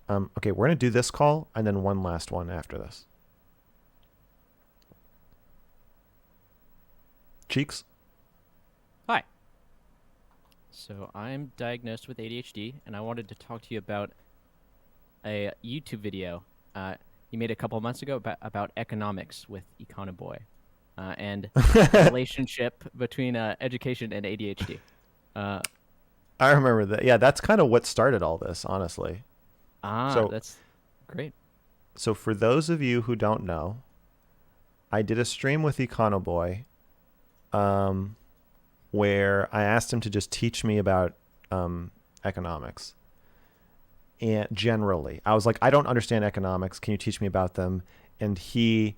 Okay, we're going to do this call and then one last one after this. Cheeks? Hi. So I'm diagnosed with ADHD, and I wanted to talk to you about a YouTube video you made a couple months ago about economics with Econoboy, and the relationship between education and ADHD. Uh, I remember that. Yeah, that's kind of what started all this, honestly. So, that's great. so for those of you who don't know, I did a stream with Econoboy, um, where I asked him to just teach me about economics. And generally, I was like, I don't understand economics. Can you teach me about them? And he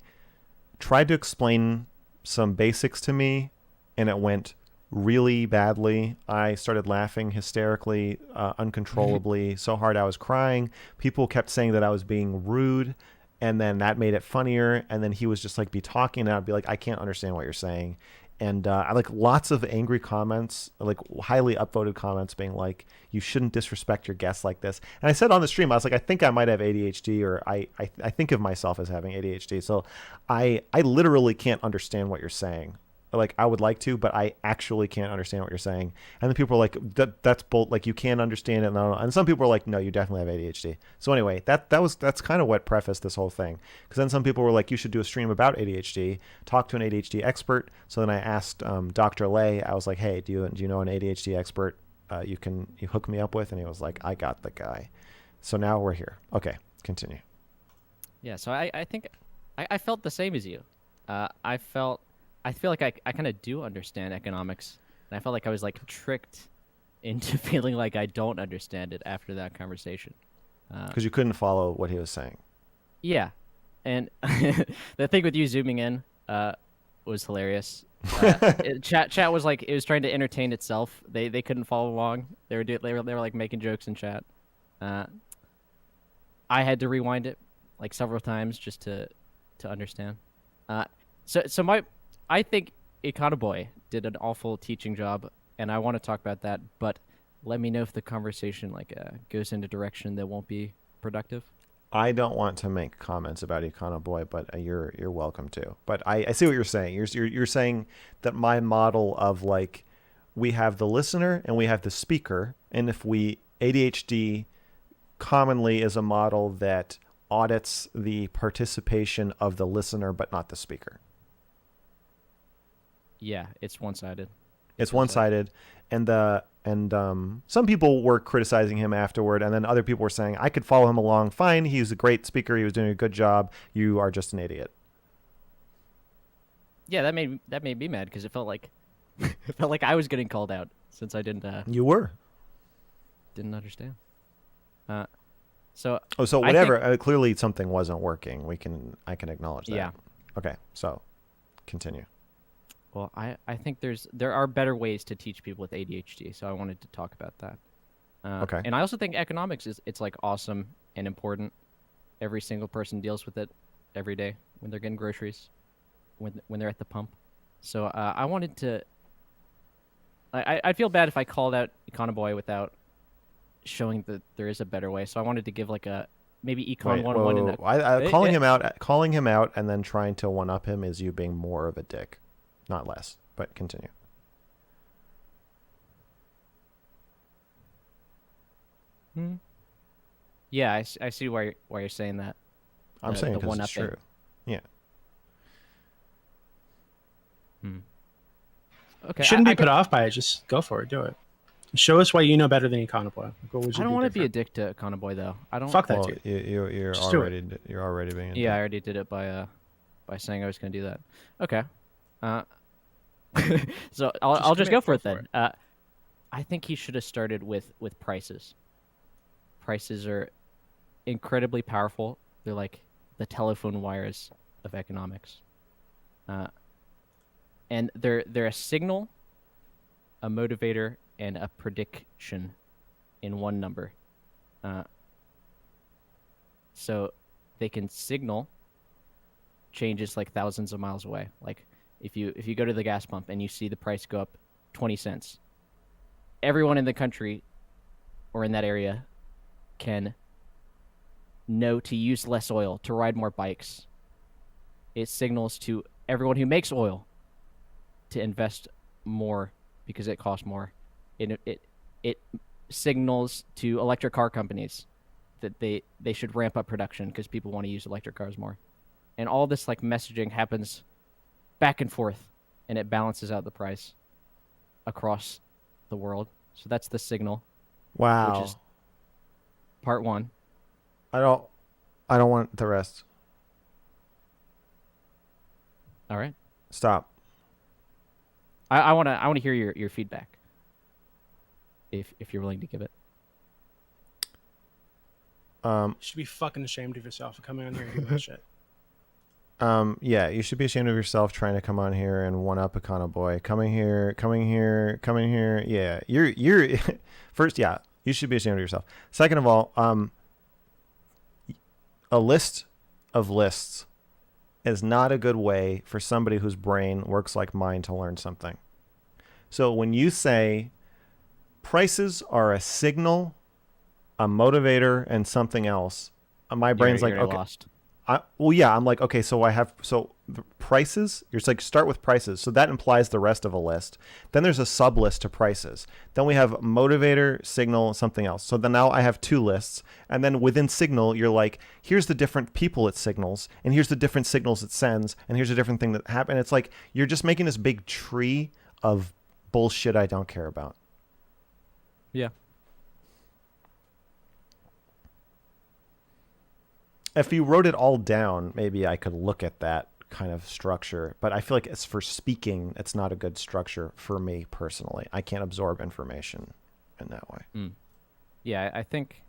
tried to explain some basics to me, and it went really badly. I started laughing hysterically, uncontrollably, so hard I was crying. People kept saying that I was being rude, and then that made it funnier. And then he was just like be talking, and I'd be like, I can't understand what you're saying. And I like lots of angry comments, like highly upvoted comments, being like, "You shouldn't disrespect your guests like this." And I said on the stream, I was like, "I think I might have ADHD, or I think of myself as having ADHD." So I literally can't understand what you're saying. Like I would like to, but I actually can't understand what you're saying. And then people are like, "That's bold. Like you can't understand it." And some people are like, "No, you definitely have ADHD." So anyway, that's kind of what prefaced this whole thing. Because then some people were like, "You should do a stream about ADHD. Talk to an ADHD expert." So then I asked Dr. Lay. I was like, "Hey, do you know an ADHD expert you hook me up with?" And he was like, "I got the guy." So now we're here. Okay, continue. Yeah. So I think I felt the same as you. I feel like I kind of do understand economics, and I felt like I was like tricked into feeling like I don't understand it after that conversation. Uh, Because you couldn't follow what he was saying. yeah, and the thing with you zooming in was hilarious. Chat was like it was trying to entertain itself. They couldn't follow along. They were like making jokes in chat. Uh, I had to rewind it like several times just to understand. Uh, so my I think Econoboy did an awful teaching job, and I want to talk about that. But let me know if the conversation like goes in a direction that won't be productive. I don't want to make comments about Econo Boy, but you're welcome to. But I see what you're saying. You're saying that my model of like we have the listener and we have the speaker, and if we ADHD commonly is a model that audits the participation of the listener but not the speaker. Yeah, it's one sided. It's It's one one sided. sided, and some people were criticizing him afterward, and then other people were saying I could follow him along fine. He was a great speaker. He was doing a good job. You are just an idiot. Yeah, that made me mad because it felt like it felt like I was getting called out since I You were. didn't understand. Uh, so Oh, so I think whatever. Clearly, something wasn't working. I can acknowledge that. yeah. Okay, so continue. Well, I think there are better ways to teach people with ADHD, so I wanted to talk about that. Okay. And I also think economics is it's like awesome and important. Every single person deals with it every day when they're getting groceries, when they're at the pump. So I wanted to. I'd feel bad if I called out Econoboy without showing that there is a better way. So I wanted to give like a maybe Econ Wait. 101 in a. Eh, Calling eh, calling him out, and then trying to one up him is you being more of a dick, not less. But continue. hmm. Yeah, I see why you're saying that. I'm saying The because one it's upping. true. Yeah. Hmm. You Okay, shouldn't be put off by it. Just go for it. Do it. Show us why you know better than Econoboy. Like, what would I you don't do want to be a different? dick to Econoboy though. I don't. Fuck that Well, dude. you're Just do it. already being a Yeah, I dick. already did it by saying I was going to do that. Okay. Uh, so I'll just go for it then. I think he should have started with prices. Prices are incredibly powerful. They're like the telephone wires of economics. Uh, and they're a signal, a motivator, and a prediction in one number. Uh, so they can signal changes like thousands of miles away. Like if you go to the gas pump and you see the price go up 20 cents, everyone in the country or in that area can know to use less oil, to ride more bikes. It signals to everyone who makes oil to invest more because it costs more. It signals to electric car companies that they should ramp up production because people want to use electric cars more. And all this like messaging happens back and forth, and it balances out the price across the world. So that's the signal, Wow. which is part one. I don't want the rest. All right. Stop. I wanna hear your feedback. If you're willing to give it. You should be fucking ashamed of yourself for coming on here and doing that shit. Yeah, you should be ashamed of yourself trying to come on here and one up Econo Boy. Coming here. Yeah, you're first. Yeah, you should be ashamed of yourself. Second of all, a list of lists is not a good way for somebody whose brain works like mine to learn something. So when you say prices are a signal, a motivator, and something else, my brain's You're like, okay. lost. Well, yeah, I'm like, okay, so the prices, you're just like, start with prices. So that implies the rest of a list. Then there's a sub list to prices. Then we have motivator, signal, something else. So then now I have two lists. And then within signal, you're like, here's the different people it signals, and here's the different signals it sends, and here's a different thing that happened. It's like, you're just making this big tree of bullshit I don't care about. Yeah. If you wrote it all down, maybe I could look at that kind of structure. But I feel like it's for speaking, it's not a good structure for me personally. I can't absorb information in that way. Yeah, I think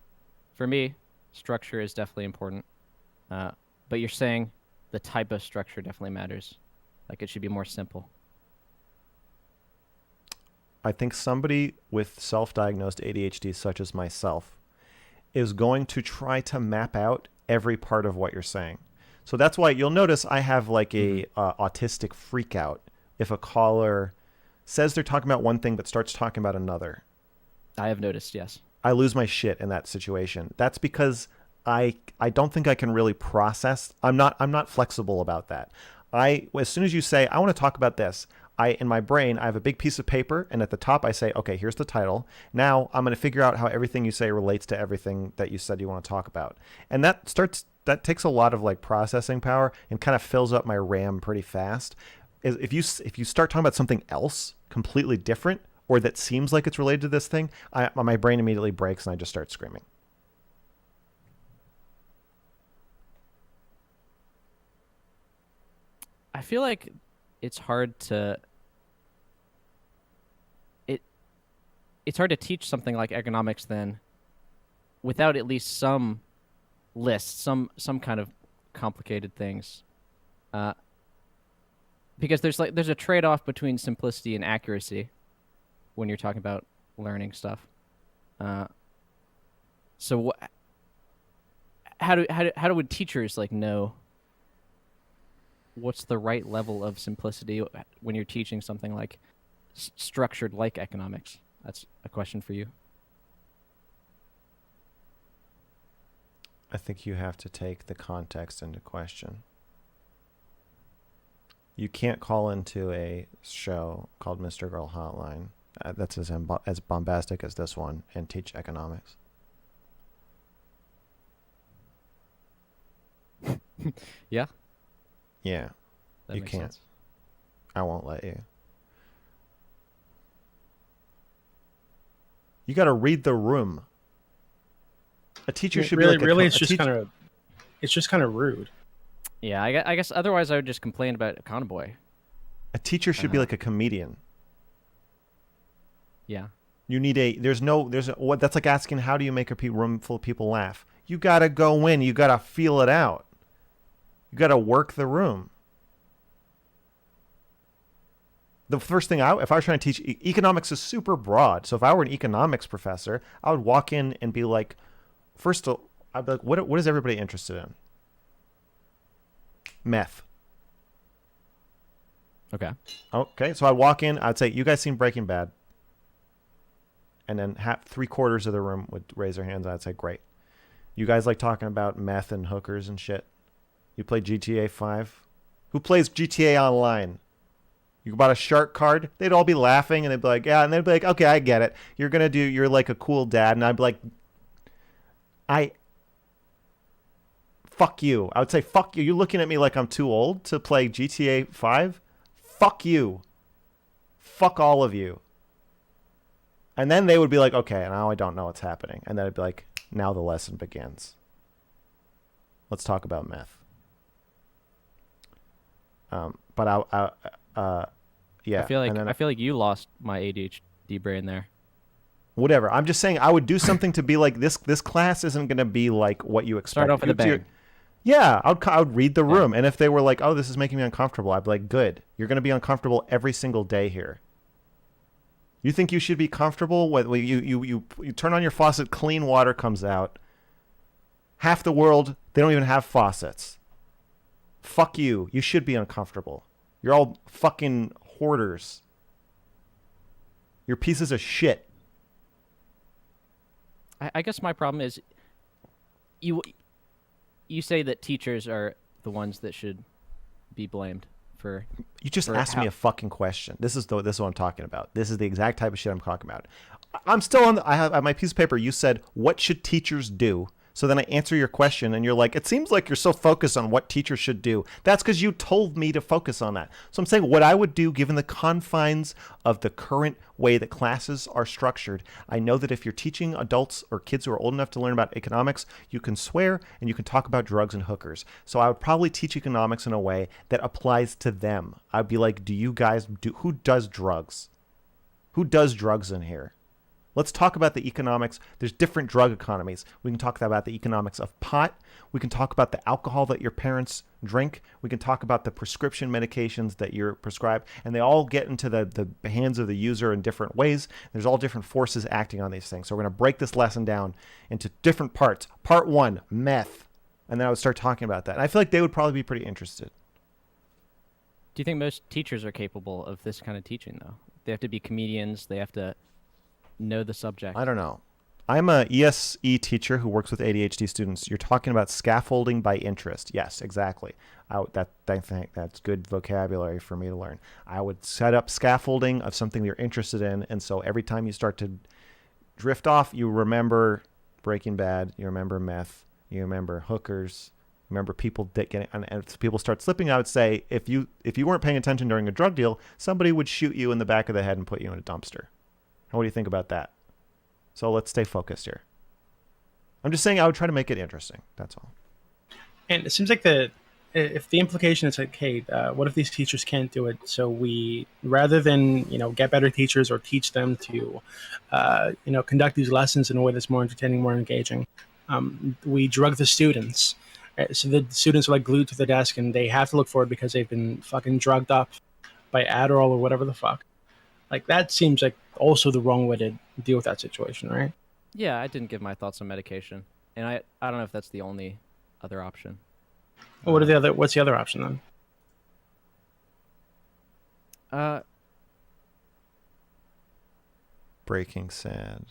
for me, structure is definitely important. But you're saying the type of structure definitely matters. Like it should be more simple. I think somebody with self-diagnosed ADHD, such as myself, is going to try to map out every part of what you're saying. So that's why you'll notice I have like a autistic freak out if a caller says they're talking about one thing but starts talking about another. I have noticed, yes. I lose my shit in that situation. That's because I don't think I can really process. I'm not flexible about that. As soon as you say I want to talk about this, in my brain, I have a big piece of paper, and at the top I say, okay, here's the title. Now I'm going to figure out how everything you say relates to everything that you said you want to talk about. And that takes a lot of like processing power and kind of fills up my RAM pretty fast. If you start talking about something else completely different or that seems like it's related to this thing, my brain immediately breaks and I just start screaming. I feel like it's hard to it's hard to teach something like economics then without at least some list, some kind of complicated things. Because there's a trade-off between simplicity and accuracy when you're talking about learning stuff. So how do teachers like know what's the right level of simplicity when you're teaching something like structured like economics? That's a question for you. I think you have to take the context into question. You can't call into a show called Mr. Girl Hotline that's as bombastic as this one and teach economics. Yeah? Yeah. That You makes can't. sense. I won't let you. You got to read the room. A teacher should really, be like really. It's just kind of rude. Yeah, I guess otherwise I would just complain about Econo Boy. a teacher should be like a comedian. Yeah. You need that's like asking, how do you make a room full of people laugh? You got to go in. You got to feel it out. You got to work the room. The first thing if I was trying to teach economics is super broad. So if I were an economics professor, I would walk in and be like, first of all, I'd be like, what is everybody interested in? Meth. Okay. Okay. So I'd walk in, I'd say, you guys seen Breaking Bad? And then 3/4 of the room would raise their hands. And I'd say, great. You guys like talking about meth and hookers and shit? You play GTA 5? Who plays GTA Online? You bought a shark card? They'd all be laughing and they'd be like, yeah, and they'd be like, okay, I get it. You're like a cool dad. And I'd be like, fuck you. I would say, fuck you. You're looking at me like I'm too old to play GTA 5? Fuck you. Fuck all of you. And then they would be like, okay, now I don't know what's happening. And then I'd be like, now the lesson begins. Let's talk about meth. But yeah. I feel like you lost my ADHD brain there. Whatever. I'm just saying I would do something to be like this. This class isn't going to be like what you expect. Start off with a bang. Yeah, I would read the room, and if they were like, "Oh, this is making me uncomfortable," I'd be like, "Good. You're going to be uncomfortable every single day here." You think you should be comfortable when you turn on your faucet, clean water comes out. Half the world, they don't even have faucets. Fuck you. You should be uncomfortable. You're all fucking hoarders. You're pieces of shit. I guess my problem is you say that teachers are the ones that should be blamed for. You just asked me a fucking question. This is what I'm talking about. This is the exact type of shit I'm talking about. I'm still on. I have my piece of paper. You said, "What should teachers do?" So then I answer your question, and you're like, "It seems like you're so focused on what teachers should do." That's because you told me to focus on that. So I'm saying what I would do, given the confines of the current way that classes are structured. I know that if you're teaching adults or kids who are old enough to learn about economics, you can swear and you can talk about drugs and hookers. So I would probably teach economics in a way that applies to them. I'd be like, "Do you guys do? Who does drugs? Who does drugs in here? Let's talk about the economics. There's different drug economies. We can talk about the economics of pot. We can talk about the alcohol that your parents drink. We can talk about the prescription medications that you're prescribed. And they all get into the hands of the user in different ways. There's all different forces acting on these things. So we're going to break this lesson down into different parts. Part 1, meth. And then I would start talking about that. And I feel like they would probably be pretty interested. Do you think most teachers are capable of this kind of teaching, though? They have to be comedians. They have to know the subject. I don't know. I'm a ESE teacher who works with ADHD students. You're talking about scaffolding by interest. Yes, exactly. I think that's good vocabulary for me to learn. I would set up scaffolding of something you're interested in, and so every time you start to drift off, you remember Breaking Bad, you remember meth, you remember hookers, you remember people getting, and if people start slipping, I would say if you weren't paying attention during a drug deal, somebody would shoot you in the back of the head and put you in a dumpster. What do you think about that? So let's stay focused here. I'm just saying I would try to make it interesting. That's all. And it seems like if the implication is like, hey, what if these teachers can't do it? So we, rather than get better teachers or teach them to, conduct these lessons in a way that's more entertaining, more engaging, we drug the students. So the students are like glued to the desk and they have to look forward because they've been fucking drugged up by Adderall or whatever the fuck. Like, that seems like also the wrong way to deal with that situation, right? Yeah, I didn't give my thoughts on medication, and I don't know if that's the only other option. Well, what's the other option then? Breaking Sad.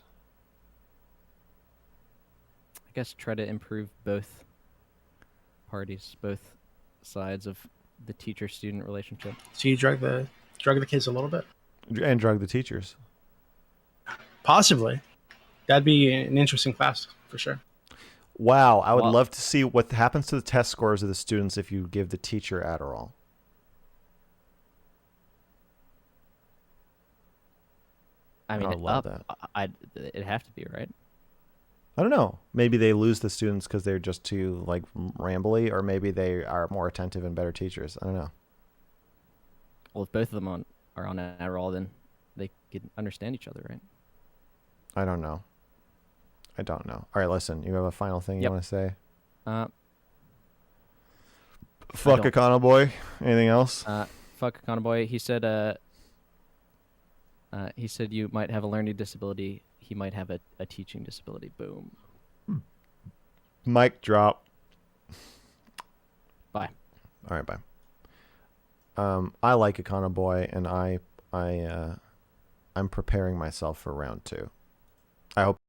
I guess try to improve both parties, both sides of the teacher-student relationship. So you drug the kids a little bit? And drug the teachers. Possibly. That'd be an interesting class, for sure. Wow, I would love to see what happens to the test scores of the students if you give the teacher Adderall. I mean, I would love that. It'd have to be, right? I don't know. Maybe they lose the students because they're just too rambly, or maybe they are more attentive and better teachers. I don't know. Well, if both of them are on Adderall, then they can understand each other, right? I don't know. All right, listen. You have a final thing you want to say? Fuck Econo Boy. Anything else? Fuck Econo Boy. He said you might have a learning disability. He might have a teaching disability. Boom. Mic drop. Bye. All right, bye. I like Econo Boy, and I'm preparing myself for round 2. I hope